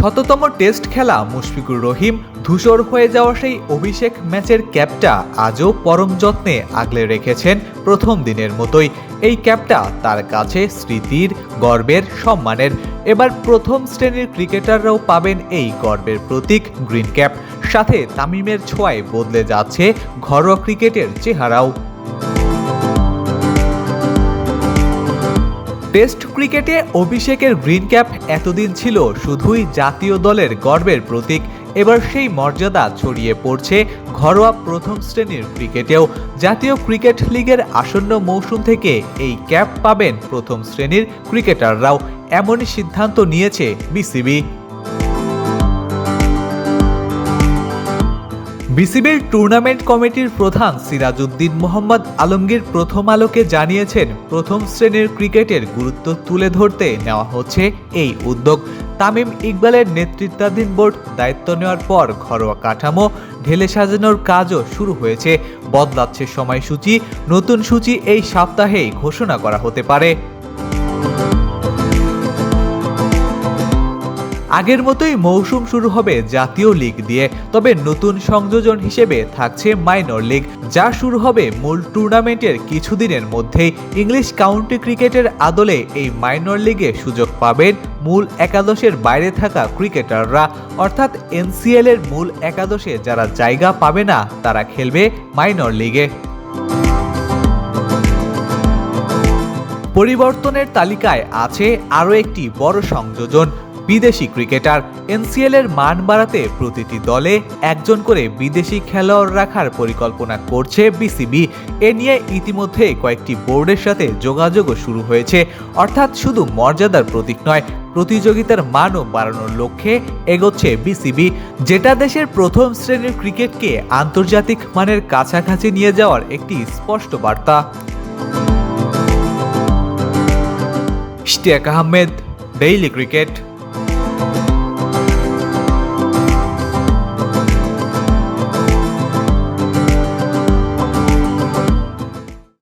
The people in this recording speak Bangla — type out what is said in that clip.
শততম টেস্ট খেলা মুশফিকুর রহিম ধূসর হয়ে যাওয়া সেই অভিষেক ম্যাচের ক্যাপটা আজও পরম যত্নে আগলে রেখেছেন প্রথম দিনের মতোই। এই ক্যাপটা তার কাছে স্মৃতির, গর্বের, সম্মানের। এবার প্রথম শ্রেণীর ক্রিকেটাররাও পাবেন এই গর্বের প্রতীক গ্রিন ক্যাপ। সাথে তামিমের ছোঁয়ায় বদলে যাচ্ছে ঘরোয়া ক্রিকেটের চেহারাও। টেস্ট ক্রিকেটে অভিষেকের গ্রিন ক্যাপ এতদিন ছিল শুধুই জাতীয় দলের গর্বের প্রতীক। এবার সেই মর্যাদা ছড়িয়ে পড়ছে ঘরোয়া প্রথম শ্রেণীর ক্রিকেটেও। জাতীয় ক্রিকেট লিগের আসন্ন মৌসুম থেকে এই ক্যাপ পাবেন প্রথম শ্রেণীর ক্রিকেটাররাও, এমনই সিদ্ধান্ত নিয়েছে বিসিবি। বিসিবির টুর্নামেন্ট কমিটির প্রধান সিরাজউদ্দিন মোহাম্মদ আলমগীর প্রথম আলোকে জানিয়েছেন, প্রথম শ্রেণীর ক্রিকেটের গুরুত্ব তুলে ধরতে নেওয়া হচ্ছে এই উদ্যোগ। তামিম ইকবালের নেতৃত্বাধীন বোর্ড দায়িত্ব নেওয়ার পর ঘরোয়া কাঠামো ঢেলে সাজানোর কাজও শুরু হয়েছে। বদলাচ্ছে সময়সূচি, নতুন সূচি এই সপ্তাহেই ঘোষণা করা হতে পারে। আগের মতোই মৌসুম শুরু হবে জাতীয় লিগ দিয়ে, তবে নতুন সংযোজন হিসেবে থাকছে মাইনর লিগ, যা শুরু হবে মূল টুর্নামেন্টের কিছুদিনের মধ্যেই। ইংলিশ কাউন্টি ক্রিকেটের আদলে এই মাইনর লিগে সুযোগ পাবেন মূল একাদশের বাইরে থাকা ক্রিকেটাররা, অর্থাৎ এনসিএল এর মূল একাদশে যারা জায়গা পাবে না তারা খেলবে মাইনর লিগে। পরিবর্তনের তালিকায় আছে আরও একটি বড় সংযোজন, বিদেশি ক্রিকেটার। এনসিএল এর মান বাড়াতে প্রতিটি দলে একজন করে বিদেশি খেলোয়াড় রাখার পরিকল্পনা করছে বিসিবি। এ নিয়ে ইতিমধ্যে কয়েকটি বোর্ডের সাথে যোগাযোগও শুরু হয়েছে। অর্থাৎ শুধু মর্যাদার প্রতীক নয়, প্রতিযোগিতার মানও বাড়ানোর লক্ষ্যে এগোচ্ছে বিসিবি, যেটা দেশের প্রথম শ্রেণীর ক্রিকেটকে আন্তর্জাতিক মানের কাছাকাছি নিয়ে যাওয়ার একটি স্পষ্ট বার্তা। Ishtiaq Ahmed, daily cricket.